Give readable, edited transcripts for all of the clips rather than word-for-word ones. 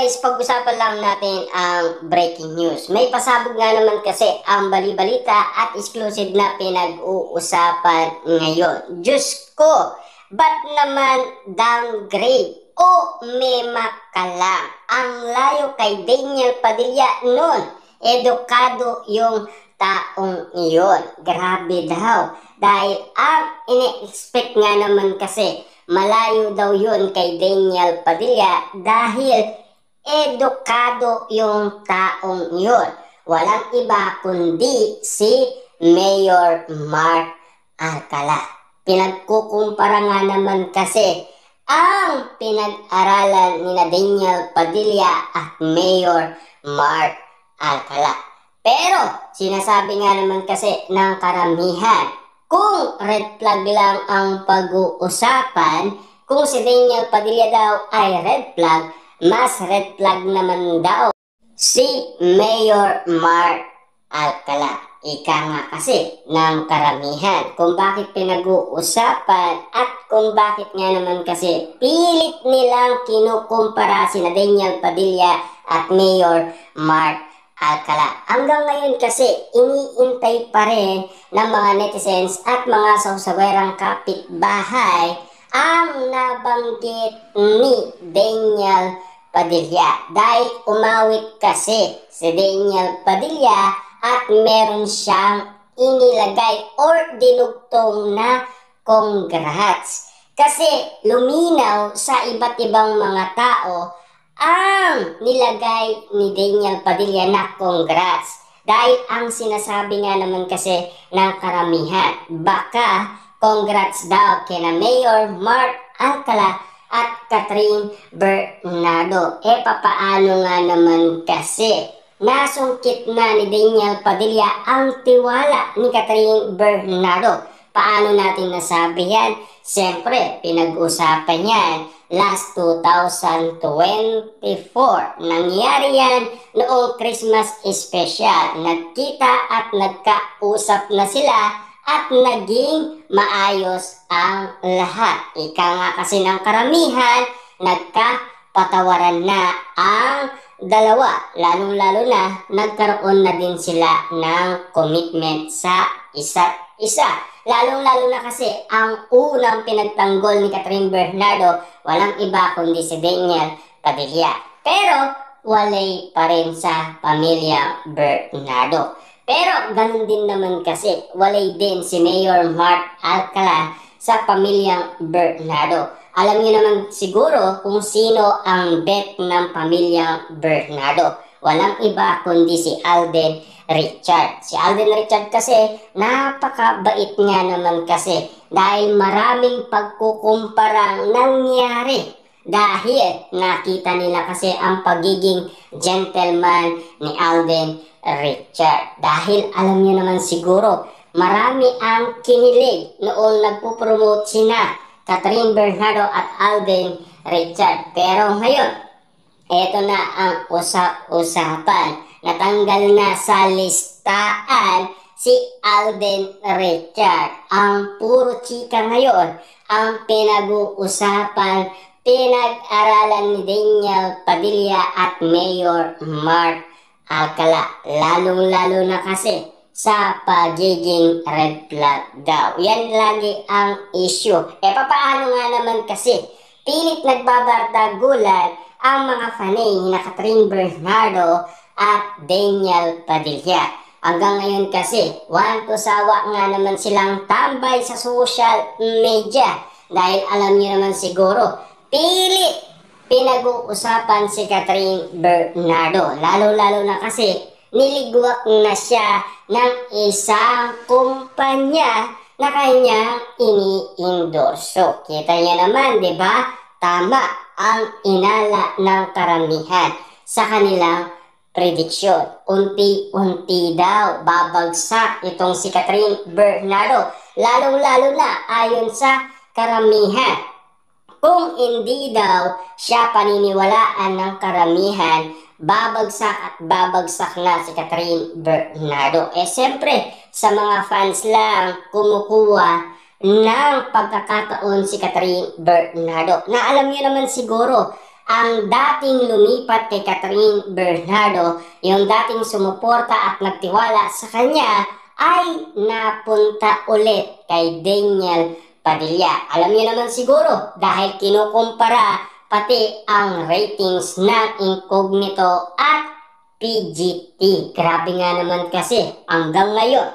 guys, pag-usapan lang natin ang breaking news. May pasabog nga naman kasi ang bali-balita at exclusive na pinag-uusapan ngayon. Diyos ko, ba't naman downgrade o mema ka lang? Ang layo kay Daniel Padilla nun. Edukado yung taong iyon. Grabe daw. Dahil ang ine-expect nga naman kasi malayo daw yun kay Daniel Padilla dahil edukado yung taong yun. Walang iba kundi si Mayor Mark Alcala. Pinagkukumpara nga naman kasi ang pinag-aralan ni Daniel Padilla at Mayor Mark Alcala. Pero sinasabi nga naman kasi ng karamihan, kung red flag lang ang pag-uusapan, kung si Daniel Padilla daw ay red flag, mas red flag naman daw si Mayor Mark Alcala. Ika nga kasi ng karamihan kung bakit pinag-uusapan at kung bakit nga naman kasi pilit nilang kinukumpara si Daniel Padilla at Mayor Mark Alcala. Hanggang ngayon kasi iniintay pa rin ng mga netizens at mga sausawerang kapitbahay ang nabanggit ni Daniel Padilla. Dahil umawit kasi si Daniel Padilla at meron siyang inilagay or dinugtong na congrats. Kasi luminaw sa iba't ibang mga tao ang nilagay ni Daniel Padilla na congrats. Dahil ang sinasabi nga naman kasi ng karamihan, baka congrats daw kina Mayor Mark Alcala at Catherine Bernardo. Papaano nga naman kasi nasungkit na ni Daniel Padilla ang tiwala ni Catherine Bernardo. Paano natin nasabi yan? Siyempre, pinag-usapan yan last 2024. Nangyari yan noong Christmas special. Nagkita at nagkausap na sila at naging maayos ang lahat. Ika nga kasi ng karamihan, nagkapatawaran na ang dalawa. Lalong-lalo na nagkaroon na din sila ng commitment sa isa't isa. Lalong-lalo na kasi ang unang pinagtanggol ni Catherine Bernardo, walang iba kundi si Daniel Padilla. Pero walay pa rin sa pamilya Bernardo. Pero ganun din naman kasi walay din si Mayor Mark Alcala sa pamilyang Bernardo. Alam niyo naman siguro kung sino ang bet ng pamilyang Bernardo. Walang iba kundi si Alden Richard. Si Alden Richard kasi napakabait nga naman kasi dahil maraming pagkukumparang nangyari. Dahil nakita nila kasi ang pagiging gentleman ni Alden Richard. Dahil alam niyo naman siguro marami ang kinilig noong nagpo-promote sina Catherine Bernardo at Alden Richard. Pero ngayon, eto na ang usap-usapan. Natanggal na sa listaan si Alden Richard. Ang puro chika ngayon, ang pinag-uusapan, pinag-aralan ni Daniel Padilla at Mayor Mark Alcala. Lalong-lalo na kasi sa pagiging red flag daw. Yan lagi ang issue. Papaano nga naman kasi pilit nagbabardagulan ang mga fanay na Catherine Bernardo at Daniel Padilla. Hanggang ngayon kasi, sawa nga naman silang tambay sa social media. Dahil alam niyo naman siguro, pilit pinag-uusapan si Catherine Bernardo. Lalo-lalo na kasi, niligwak na siya ng isang kumpanya na kanyang ini-endorso. Kita niya naman, di ba? Tama ang inala ng karamihan sa kanilang prediksyon. Unti-unti daw babagsak itong si Catherine Bernardo. Lalong-lalo na ayon sa karamihan. Kung hindi daw siya paniniwalaan ng karamihan, babagsak at babagsak na si Catherine Bernardo. Siyempre, sa mga fans lang kumukuha ng pagkakataon si Catherine Bernardo. Na alam niyo naman siguro, ang dating lumipat kay Catherine Bernardo, yung dating sumuporta at nagtiwala sa kanya, ay napunta ulit kay Daniel Padilla. Alam niyo naman siguro dahil kinukumpara pati ang ratings ng Incognito at PGT. Grabe nga naman kasi hanggang ngayon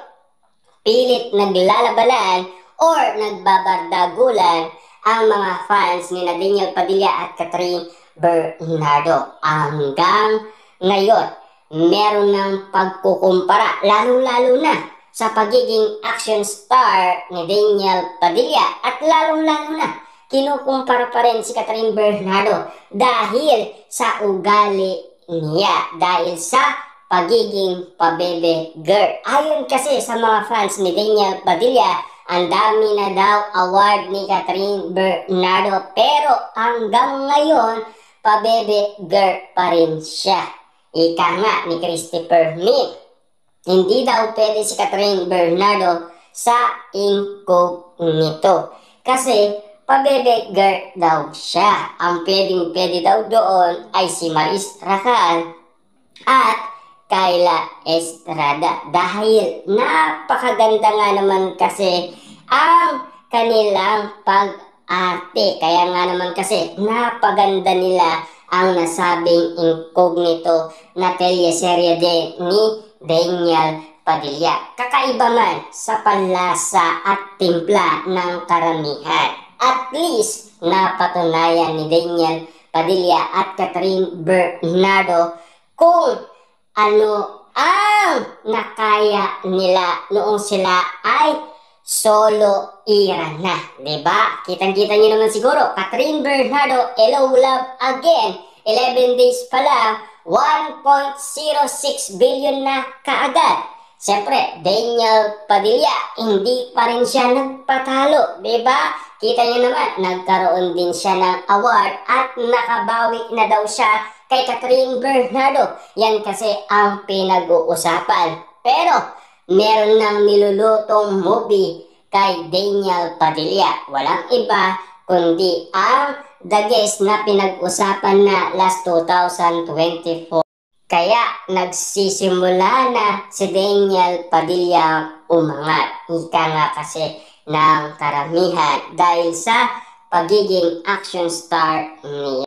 pilit naglalabanan or nagbabardagulan ang mga fans ni Daniel Padilla at Catherine Bernardo. Hanggang ngayon, meron ng pagkukumpara, lalo-lalo na sa pagiging action star ni Daniel Padilla at lalong-lalo na kinukumpara pa rin si Catherine Bernardo dahil sa ugali niya, dahil sa pagiging pabebe girl. Ayon kasi sa mga fans ni Daniel Padilla, ang dami na daw award ni Catherine Bernardo pero hanggang ngayon, pabebe girl pa rin siya. Ika nga ni Christopher Min, hindi daw pwede si Catherine Bernardo sa Incognito kasi pabebe girl daw siya. Ang pwedeng-pwede daw doon ay si Maris Racal at Kayla Estrada dahil napakaganda nga naman kasi ang kanilang pag-arte. Kaya nga naman kasi napaganda nila ang nasabing Incognito na teleserye din ni Daniel Padilla. Kakaiba man sa panlasa at timpla ng karamihan. At least napatunayan ni Daniel Padilla at Catherine Bernardo kung ano ang nakaya nila noong sila ay solo era na, diba? Kitang-kita nyo naman siguro, Catherine Bernardo, Hello Love Again, 11 days pa lang, 1.06 billion na kaagad. Siyempre, Daniel Padilla, hindi pa rin siya nagpatalo, diba? Kita nyo naman, nagkaroon din siya ng award at nakabawi na daw siya kay Catherine Bernardo. Yan kasi ang pinag-uusapan. Pero, meron ng nilulutong movie kay Daniel Padilla. Walang iba kundi ang The Guest na pinag-usapan na last 2024. Kaya nagsisimula na si Daniel Padilla umangat. Ika nga kasi ng karamihan dahil sa pagiging action star niya.